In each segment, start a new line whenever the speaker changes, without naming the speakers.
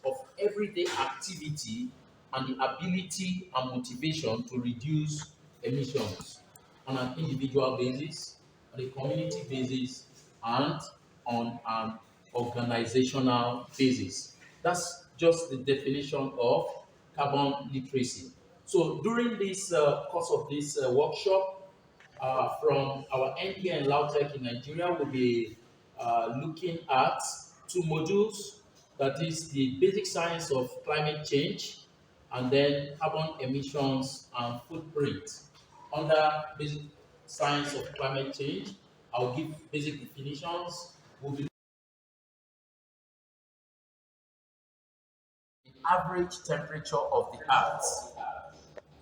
of everyday activity and the ability and motivation to reduce emissions on an individual basis, on a community basis, and on an organizational basis. That's just the definition of carbon literacy. So during this course of this workshop, from our end here in Lautech in Nigeria, we'll be looking at two modules, that is the basic science of climate change and then carbon emissions and footprint. Under basic science of climate change, I'll give basic definitions. We'll be the average temperature of the Earth,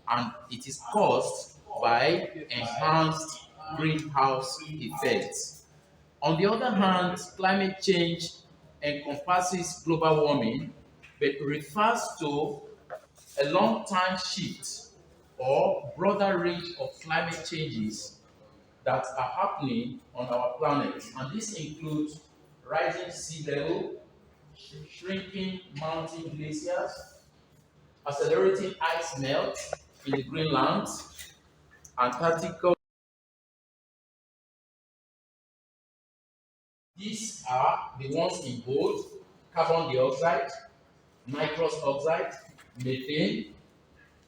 and it is caused by enhanced greenhouse effects. On the other hand, climate change encompasses global warming, but refers to a long-time shift or broader range of climate changes that are happening on our planet. And this includes rising sea level, shrinking mountain glaciers, accelerating ice melt in the Greenland, Antarctica. These are the ones in bold: carbon dioxide, nitrous oxide, methane,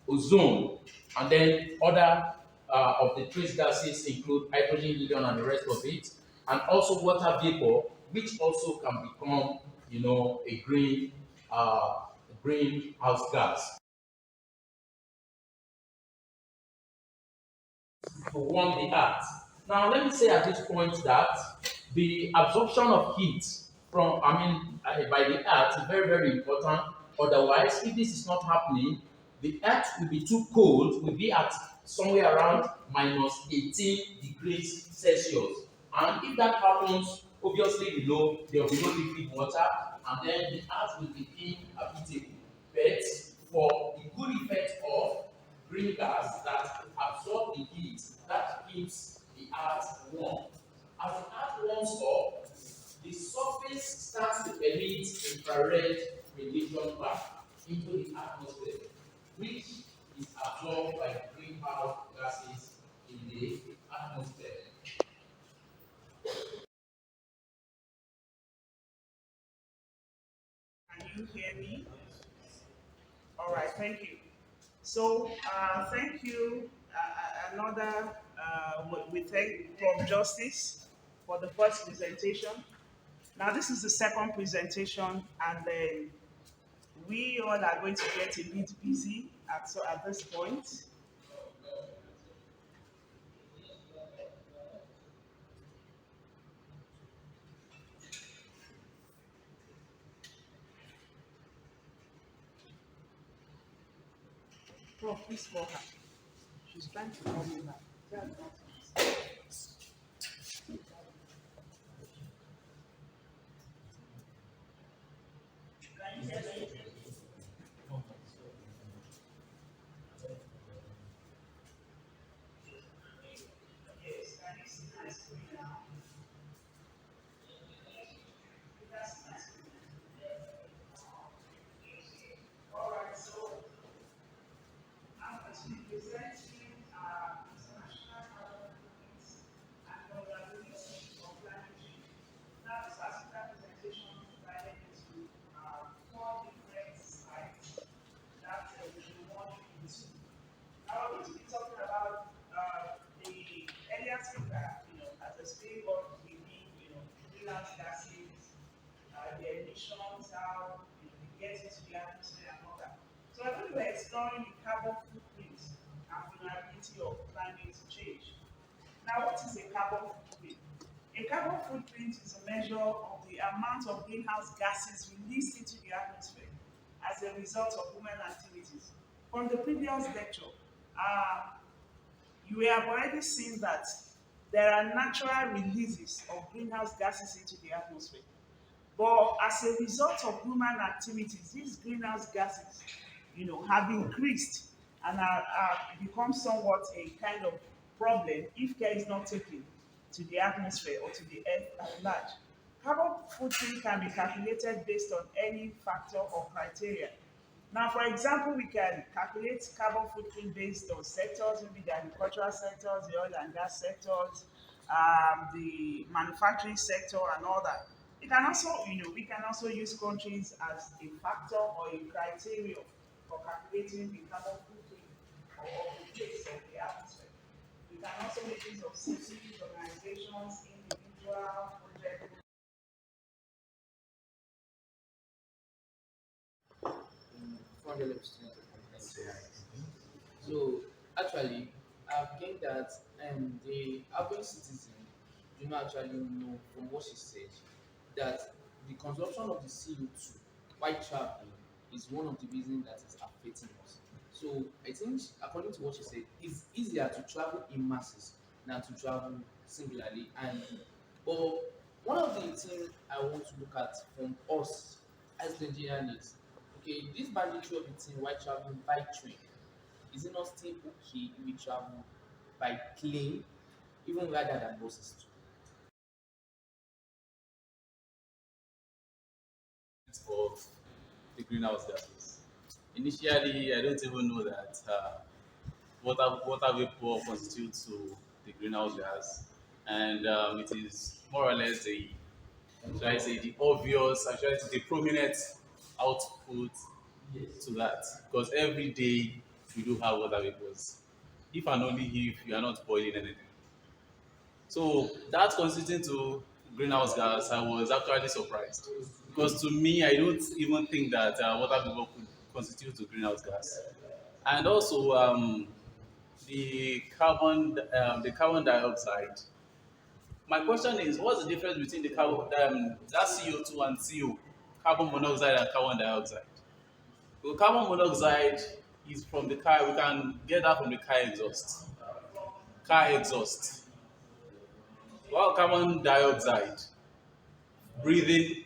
ozone, and then other of the trace gases include hydrogen, helium, and the rest of it, and also water vapor, which also can become, a greenhouse gas to warm the earth. Now, let me say at this point that the absorption of heat by the earth is very, very important. Otherwise, if this is not happening, the earth will be too cold, will be at somewhere around minus 18 degrees Celsius. And if that happens, obviously, there will be no liquid water, and then the earth will be inhabitable. But for the good effect of green gas that absorb the heat, that keeps the earth warm. As the earth warms up, the surface starts to emit infrared radiation back into the atmosphere, which is absorbed by the greenhouse gases in the atmosphere.
Can you hear me? All right, thank you. So, thank you. Another, we thank Prof. Justice for the first presentation. Now, this is the second presentation, and then we all are going to get a bit busy at this point. Prof, please call her. She's trying to call me back. Tell her not to. Yes, can you see my screen now? That's my screen. All right, so I'm going to be presenting international carbon footprints and vulnerability of climate change. Now, this particular presentation is divided into four different slides that we want into. Now, we're going to be talking about the earlier speaker, as explained what we mean, greenhouse gases, the emissions, how we get into the atmosphere and all that. So I think we're exploring the carbon footprint and vulnerability of climate change. Now, what is a carbon footprint? A carbon footprint is a measure of the amount of greenhouse gases released into the atmosphere as a result of human activities. From the previous lecture, you have already seen that there are natural releases of greenhouse gases into the atmosphere. But as a result of human activities, these greenhouse gases, have increased and are become somewhat a kind of problem if care is not taken to the atmosphere or to the earth at large. Carbon footprint can be calculated based on any factor or criteria. Now, for example, we can calculate carbon footprint based on sectors, maybe the agricultural sectors, the oil and gas sectors, the manufacturing sector, and all that. We can also, we can also use countries as a factor or a criteria for calculating the carbon footprint or the taste of the atmosphere. We can also make use of cities, organizations, individual projects.
From the left student. So actually, I've gained that the average citizen do not actually know from what she said that the consumption of the CO2 while traveling is one of the reasons that is affecting us. So I think according to what she said, it's easier to travel in masses than to travel singularly. And but one of the things I want to look at from us as Nigerians is okay, this banditry of the thing while traveling by train, is it not still okay if we travel by plane even rather than buses too?
Of the greenhouse gases. Initially, I don't even know that water vapor constitutes to the greenhouse gas, and it is more or less the, should I say, the obvious, actually, the prominent output to that, because every day we do have water vapors. If and only if you are not boiling anything. So that constituting to greenhouse gas, I was actually surprised because to me, I don't even think that water vapor could constitute to greenhouse gas. And also, the carbon dioxide. My question is, what's the difference between the carbon that CO2 and CO, carbon monoxide and carbon dioxide? Well, carbon monoxide is from the car. We can get that from the car exhaust. Car exhaust. While carbon dioxide, breathing,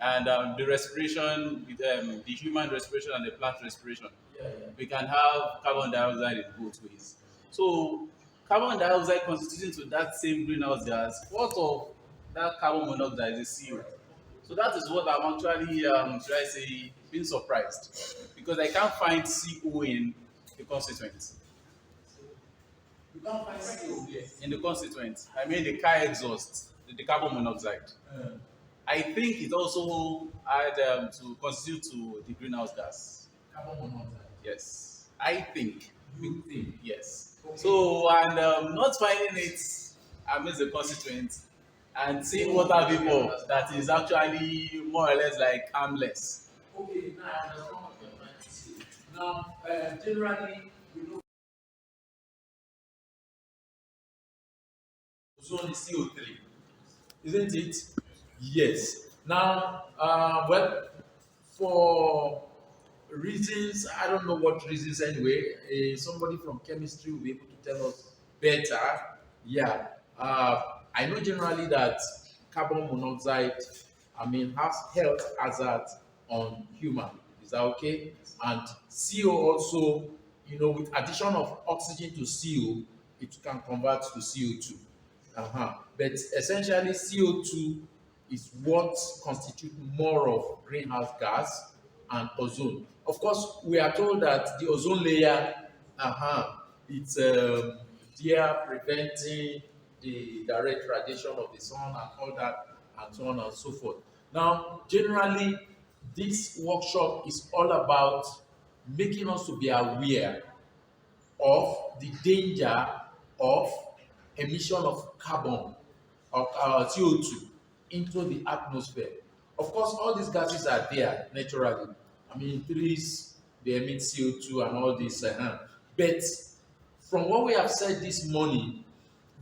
and the respiration, with the human respiration and the plant respiration, we can have carbon dioxide in both ways. So, carbon dioxide constituting to that same greenhouse gas, what of that carbon monoxide is CO? So that is what I'm actually, should I say, being surprised because I can't find CO in the constituent. You can't find CO in the constituent. I mean the car exhaust, the carbon monoxide. I think it also had to constitute to the greenhouse gas.
Carbon monoxide.
Yes, I think.
You think?
Yes.
Okay.
So and not finding it amidst the constituent and seeing water vapor that is actually more or less like harmless.
Okay, now I understand what you're trying to say. Now, generally, we know ozone is CO3, isn't it? Yes. Now, well, for reasons, I don't know what reasons anyway, somebody from chemistry will be able to tell us better. Yeah. I know generally that carbon monoxide, I mean, has health hazard on human. Is that okay? And CO also, with addition of oxygen to CO, it can convert to CO2. But essentially, CO2 is what constitutes more of greenhouse gas and ozone. Of course, we are told that the ozone layer, it's there preventing the direct radiation of the sun and all that, and so on and so forth. Now, generally, this workshop is all about making us to be aware of the danger of emission of carbon of CO2 into the atmosphere. Of course, all these gases are there naturally. I mean, trees, they emit CO2 and all this. But from what we have said this morning,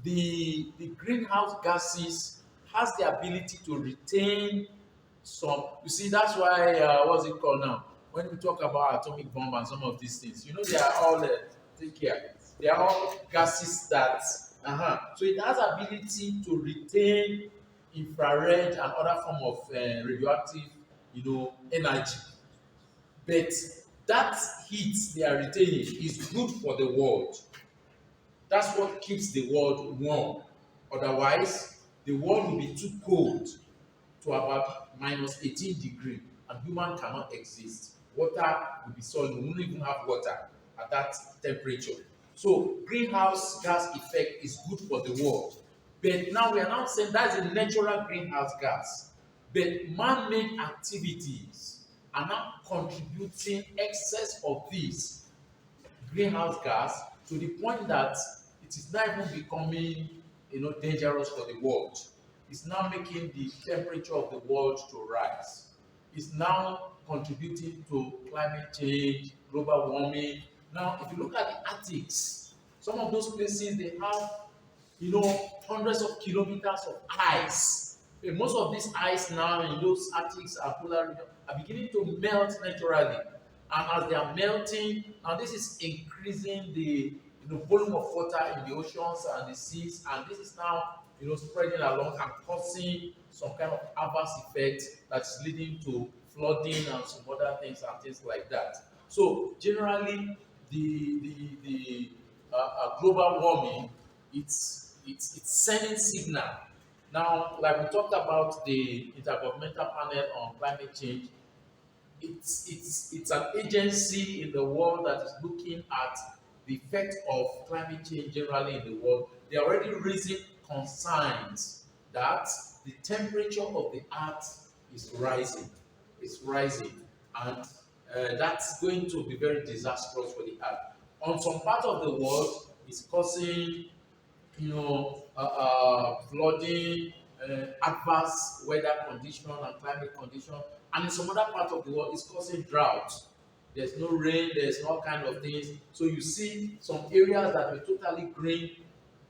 the greenhouse gases has the ability to retain some. You see, that's why what's it called now? When we talk about atomic bomb and some of these things, they are all take care. They are all gases that so it has ability to retain infrared and other form of radioactive, energy. But that heat they are retaining is good for the world. That's what keeps the world warm. Otherwise, the world will be too cold. to about minus 18 degree, and human cannot exist. Water will be solid. We won't even have water at that temperature. So greenhouse gas effect is good for the world. But now we are now saying that's a natural greenhouse gas. But man-made activities are now contributing excess of this greenhouse gas to the point that it is now even becoming, dangerous for the world. It's now making the temperature of the world to rise. It's now contributing to climate change, global warming. Now, if you look at the Arctics, some of those places they have, hundreds of kilometers of ice. Most of this ice now in those Arctics and polar region are beginning to melt naturally. And as they are melting, now this is increasing the volume of water in the oceans and the seas, and this is now spreading along and causing some kind of adverse effect that's leading to flooding and some other things and things like that. So generally, the global warming, it's sending signal. Now, like we talked about the Intergovernmental Panel on Climate Change, it's an agency in the world that is looking at the effect of climate change generally in the world. They are already raising concerns that the temperature of the earth is rising. It's rising, and that's going to be very disastrous for the earth. On some part of the world, it's causing flooding, adverse weather condition and climate condition, and in some other part of the world, it's causing drought. There's no rain, there's all kind of things. So you see some areas that were totally green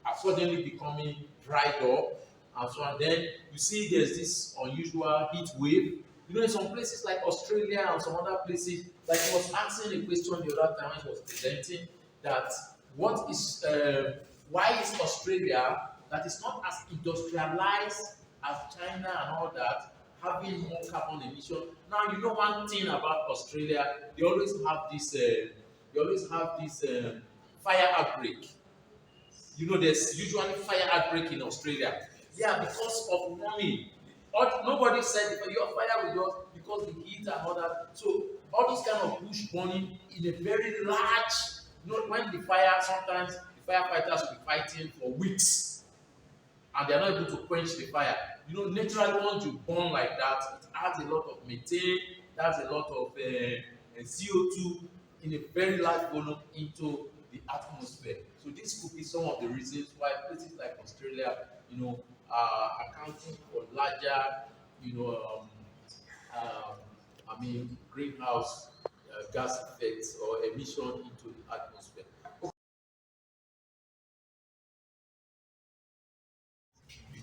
are suddenly becoming dried up, and so on. Then you see there's this unusual heat wave. In some places like Australia and some other places, like I was asking a question the other time when she was presenting, that what is why is Australia, that is not as industrialized as China and all that, having more carbon emission? Now one thing about Australia, they always have this fire outbreak. There's usually fire outbreak in Australia. Yeah, because of warming. Nobody said your fire will just because the heat and all that. So all those kind of bush burning in a very large, when the fire, sometimes the firefighters will be fighting for weeks and they are not able to quench the fire. Naturally, once you burn like that, it adds a lot of methane, that's a lot of CO2 in a very large volume into the atmosphere. So this could be some of the reasons why places like Australia, are accounting for larger, greenhouse gas effects or emission into the atmosphere.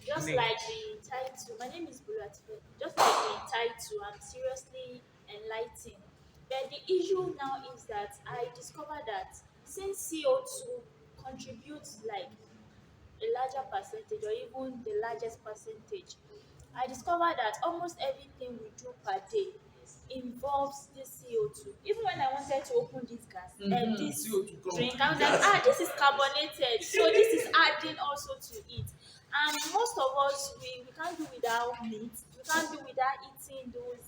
Just like the title, my name is Bulat. Just like the title, I'm seriously enlightened. But the issue now is that I discovered that since CO2 contributes like a larger percentage or even the largest percentage, I discovered that almost everything we do per day involves this CO2. Even when I wanted to open this gas and this
CO2
drink, I was like, this is carbonated, so this is adding also to it. And most of us, we can't do without meat, we can't do without eating those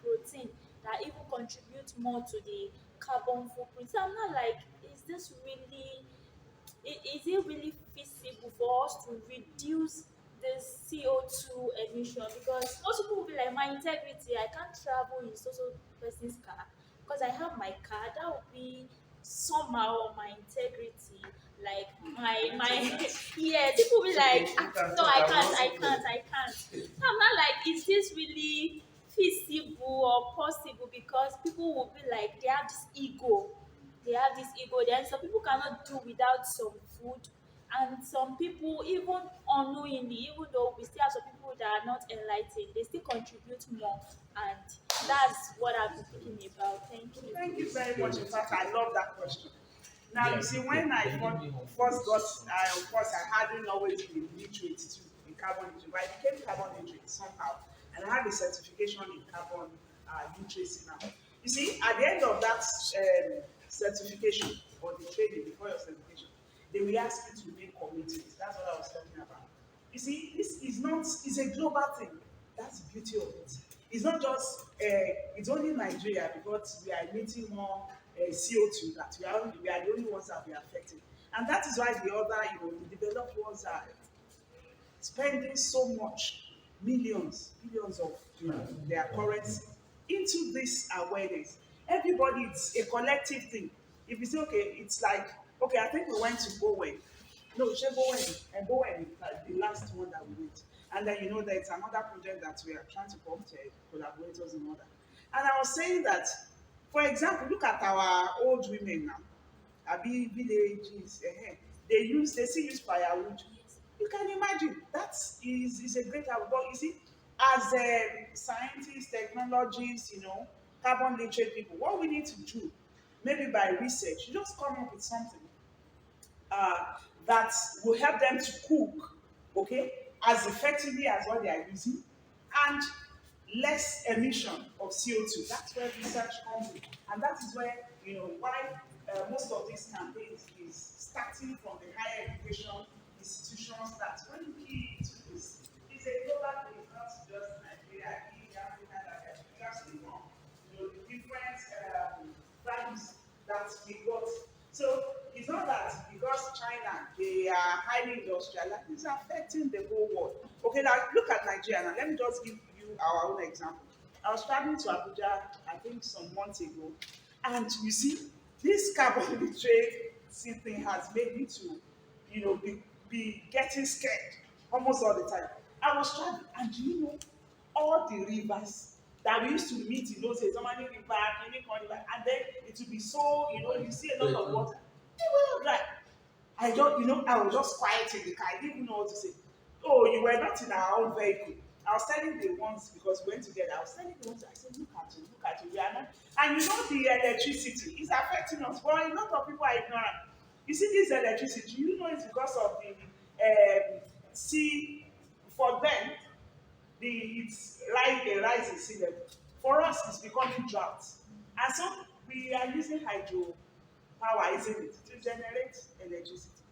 protein that even contribute more to the carbon footprint. So I'm not like, is this really is it really feasible for us to reduce the CO2 emission? Because most people will be like, my integrity, I can't travel in so person's car because I have my car. That would be somehow my integrity. Like my yeah, people will be like, no, I can't. So I'm not like, is this really feasible or possible? Because people will be like, they have this ego. Then some people cannot do without some food, and some people even unknowingly, even though we still have some people that are not enlightened, they still contribute more, and that's what I've been thinking about. Thank you.
Thank you very much. In fact, I love that question. Now,
Yeah,
you see, when I first got, of course, I hadn't always been literate too in carbon literacy, but I became carbon literate somehow, and I have a certification in carbon literacy now. You see, at the end of that certification or the training before your certification, they will ask you to make commitments. That's what I was talking about. You see, this is not, it's a global thing. That's the beauty of it. It's not just it's only Nigeria because we are emitting more CO2 that we are the only ones that we are affecting. And that is why the other, the developed ones are spending so much millions of their currency into this awareness. Everybody, it's a collective thing. If you say, okay, it's like, okay, I think we went to Bowen. No, she Bowen, and Bowen is like the last one that we went. And then there's another project that we are trying to come to collaborators in order. And I was saying that, for example, look at our old women now. Abi villages, they still use firewood. You can imagine that is a great help. But you see, as scientists, technologists, carbon literate people, what we need to do, maybe by research, you just come up with something uh, that will help them to cook, okay, as effectively as what they are using, and less emission of CO2. That's where research comes in, and that is where why most of these campaigns is starting from the higher education institutions. That when you key into this, it's a global thing, it's not just Nigeria, India, Africa, that we are seeing from the different values that we got. So it's not that because China, they are highly industrialized, it's affecting the whole world. Okay, now look at Nigeria. Now let me just give you our own example. I was traveling to Abuja, I think some months ago, and you see, this carbon trade thing has made me to, be getting scared almost all the time. I was traveling, and all the rivers that we used to meet in those days, Omani River, Kinikon River, and then it would be so, you see a lot of water. They were all dry. I was just quiet in the car. I didn't even know what to say. Oh, you were not in our own vehicle. I was telling the ones because we went together. I was telling the ones, I said, look at you, we are not. And the electricity is affecting us. But a lot of people are ignorant. You see, this electricity, it's because of sea. For them, the rise in sea level. For us, it's becoming drought. And so we are using hydro power, isn't it, to generate electricity.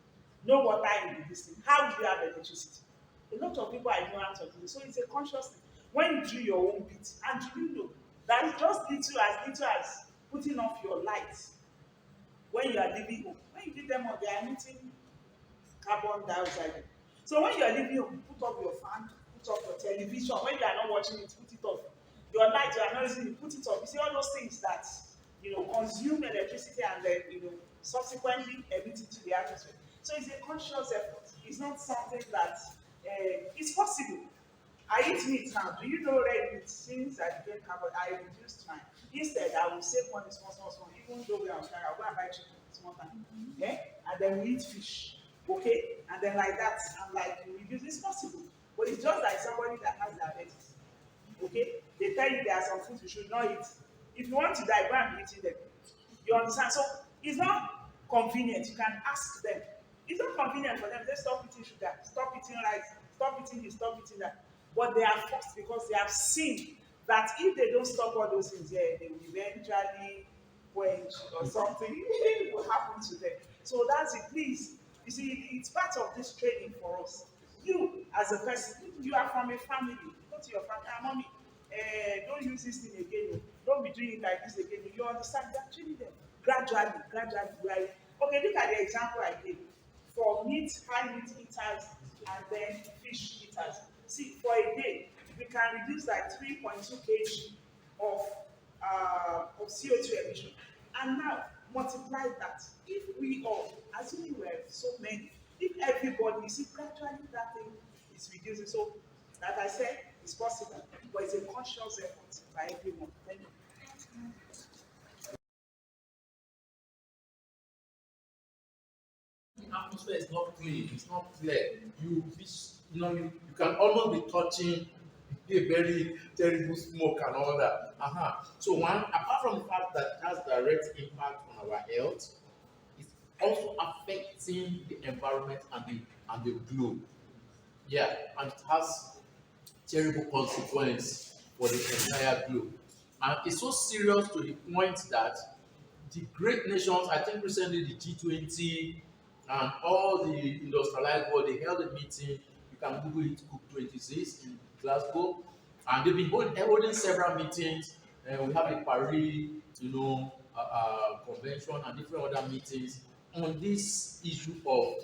No water in the distance. How do you have electricity? A lot of people are ignorant of this. So it's a conscious thing. When you do your own bit, and that is just little as putting off your lights when you are leaving home. When you leave them on, they are emitting carbon dioxide. So when you are leaving home, put off your fan, put off your television. When you are not watching it, put it off. Your light, you are not using it, put it off. You see all those things that consume electricity and then subsequently emit it to the atmosphere. So it's a conscious effort. It's not something that it's possible. I eat meat now. Do you know red meat? Since I became carbon, I reduced mine. Instead, I will save money small. Even though we are on I'll go and buy chicken small time. Yeah? And then we eat fish. Okay? And then like that, I'm like, you reduce. It's possible. But it's just like somebody that has diabetes. Okay? They tell you there are some foods you should not eat. If you want to die, go and be eating them. You understand? So it's not convenient. You can ask them. It's not convenient for them. They stop eating sugar, stop eating rice, stop eating this, stop eating that. But they are forced because they have seen that if they don't stop all those things, they will eventually quench or something will happen to them. So that's it. Please, you see, it's part of this training for us. You, as a person, you are from a family. Go to your family, mommy, don't use this thing again. Don't be doing it like this again. You understand that training them gradually, right? Okay, look at the example I gave. For high meat eaters and then fish eaters. See, for a day, we can reduce like 3.2 kg of CO2 emission. And now multiply that. If we all, assuming we have so many, if everybody, you see, gradually that thing is reducing. So, like I said, it's possible, but it's a conscious effort by everyone. Thank you.
The atmosphere is not clean, it's not clear. You can almost be touching a very terrible smoke and all that. So apart from the fact that it has direct impact on our health, it's also affecting the environment and the globe. Yeah, and it has terrible consequence for the entire globe. And it's so serious to the point that the great nations, I think recently the G20 and all the industrialized world, they held a meeting. You can Google it, COP26 in Glasgow, And they've been holding several meetings. We have the Paris, convention and different other meetings on this issue of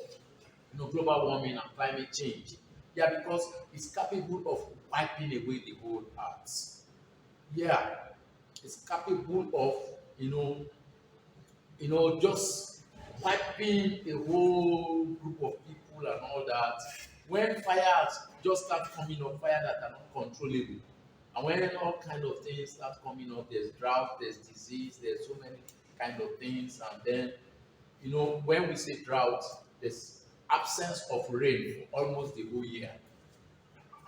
global warming and climate change. Yeah, because it's capable of wiping away the whole earth. Yeah, it's capable of just wiping a whole group of people and all that. When fires just start coming up, fire that are not controllable, and when all kind of things start coming up, there's drought, there's disease, there's so many kind of things, and then when we say drought, there's absence of rain for almost the whole year.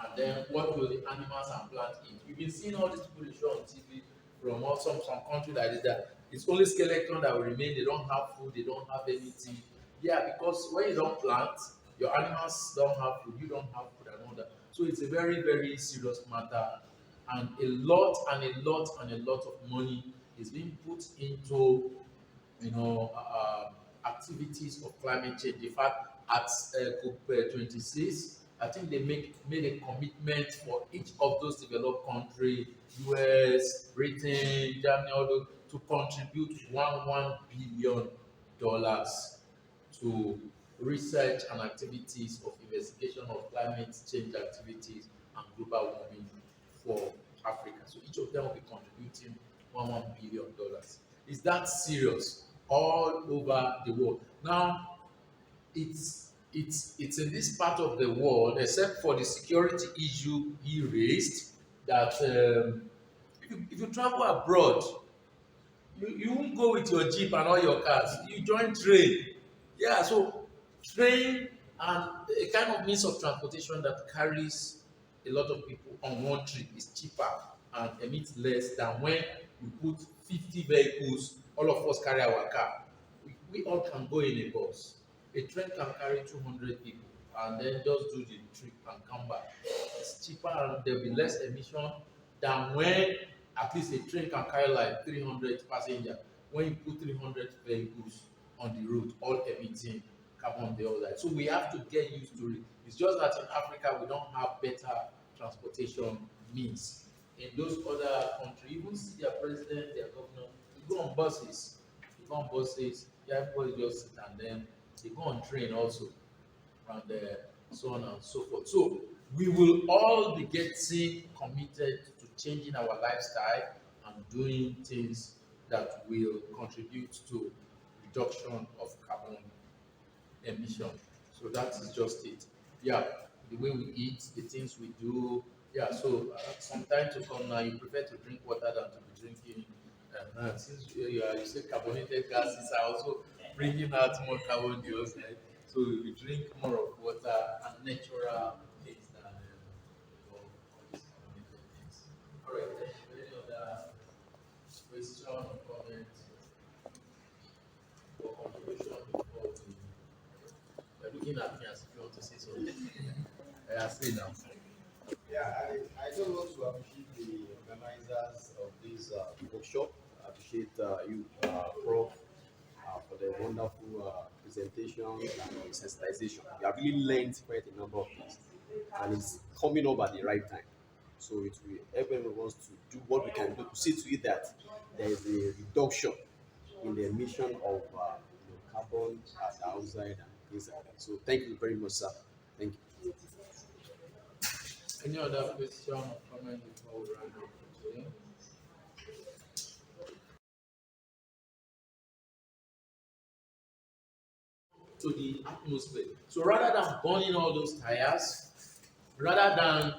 And then what will the animals and plants eat? We've been seeing all these people they show on TV from some country that is that it's only skeleton that will remain. They don't have food, they don't have anything. Yeah, because when you don't plant, your animals don't have food, you don't have food and all that. So it's a very, very serious matter. And a lot and a lot and a lot of money is being put into activities of climate change. In fact, at COP26, I think they made a commitment for each of those developed countries, US, Britain, Germany, all those, to contribute $1 billion to research and activities of investigation of climate change activities and global warming for Africa. So each of them will be contributing $1 billion. Is that serious? All over the world. Now, it's in this part of the world, except for the security issue he raised, that if you travel abroad, you won't go with your jeep and all your cars. You join train. Yeah, so train and a kind of means of transportation that carries a lot of people on one trip is cheaper and emits less than when you put 50 vehicles, all of us carry our car. We all can go in a bus. A train can carry 200 people and then just do the trip and come back. It's cheaper and there'll be less emission than when at least a train can carry like 300 passengers. When you put 300 vehicles on the road, all emitting carbon dioxide. So we have to get used to it. It's just that in Africa we don't have better transportation means. In those other countries, even see their president, their governor, you go on buses. You go on buses, yeah, everybody just sit and then they go on train also, and so on and so forth. So we will all be getting committed to changing our lifestyle and doing things that will contribute to reduction of carbon emission. So that is just it. Yeah, the way we eat, the things we do. Yeah, so some time to come now, you prefer to drink water than to be drinking. Since you say carbonated gases are also bringing out more carbon dioxide, so we drink more of water and natural things than all these carbonated things. All right, then, any other question or comment or contribution before we you're looking at me as if you want to say something. I say now.
Yeah, I just want to appreciate the organizers of this workshop. I appreciate you, Prof, for the wonderful presentations and sensitization. We have really learned quite a number of things, and it's coming up at the right time. So it will everyone wants to do what we can do to see to it that there is a reduction in the emission of carbon dioxide and things like that. So thank you very much, sir. Thank you.
Any other question or comment before we round up for today? To the atmosphere. So rather than burning all those tires, rather than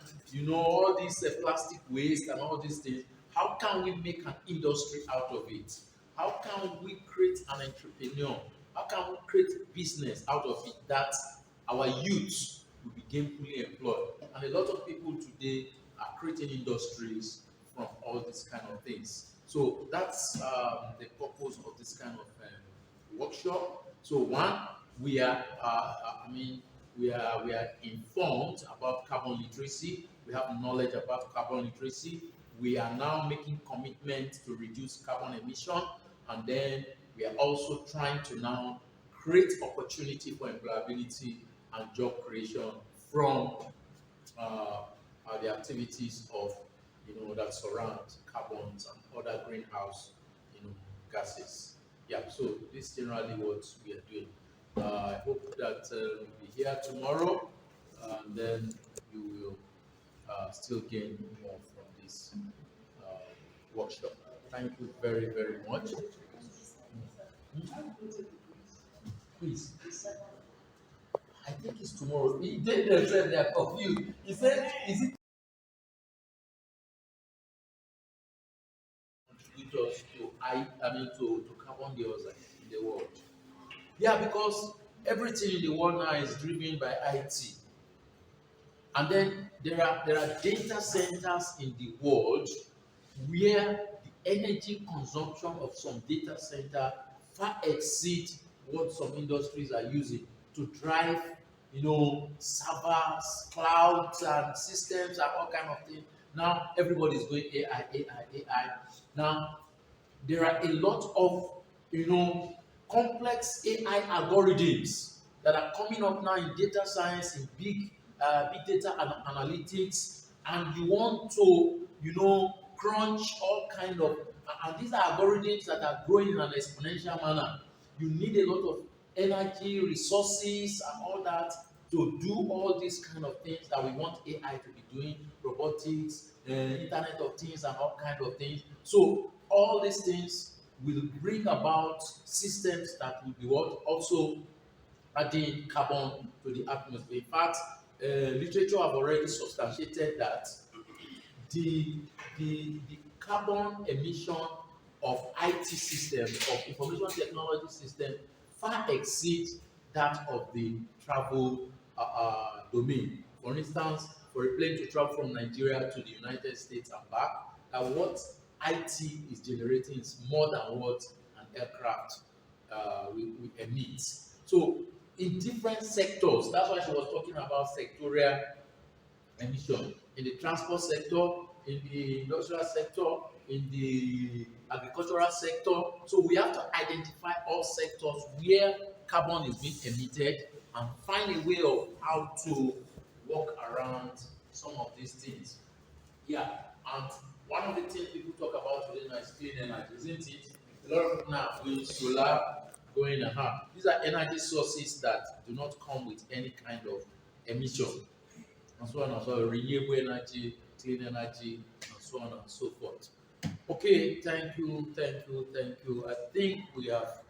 all these plastic waste and all these things, how can we make an industry out of it? How can we create an entrepreneur? How can we create business out of it that our youth will be gainfully employed? And a lot of people today are creating industries from all these kind of things. So that's the purpose of this kind of workshop. So one, we are, we are informed about carbon literacy. We have knowledge about carbon literacy. We are now making commitment to reduce carbon emission, and then we are also trying to now create opportunity for employability and job creation from the activities of that surround carbons and other greenhouse gases. Yeah, so this is generally what we are doing. I hope that you'll be here tomorrow, and then you will still gain more from this uh, workshop. Thank you very, very much. Please, I think it's tomorrow. He did themselves, they are confused. He said, is it contributors to to carbon dioxide in the world? Yeah, because everything in the world now is driven by IT. And then there are data centers in the world where the energy consumption of some data center far exceed what some industries are using to drive, servers, clouds, and systems and all kind of things. Now everybody is going AI, AI, AI. Now there are a lot of complex AI algorithms that are coming up now in data science, in big data and analytics, and you want to crunch all kind of and these are algorithms that are growing in an exponential manner. You need a lot of energy, resources, and all that to do all these kind of things that we want AI to be doing, robotics, Internet of Things, and all kind of things. So all these things will bring about systems that will be what also adding carbon to the atmosphere. In fact, literature have already substantiated that the the carbon emission of IT system, of information technology system, far exceeds that of the travel domain. For instance, for a plane to travel from Nigeria to the United States and back, what IT is generating is more than what an aircraft will emit. So in different sectors, that's why she was talking about sectorial emission in the transport sector, in the industrial sector, in the agricultural sector. So we have to identify all sectors where carbon is being emitted and find a way of how to work around some of these things. Yeah, and one of the things people talk about today now is clean energy, isn't it? A lot of people now are doing solar, going These are energy sources that do not come with any kind of emission and so on and so on, renewable energy, clean energy, and so on and so forth. Okay, thank you, thank you, thank you. I think we have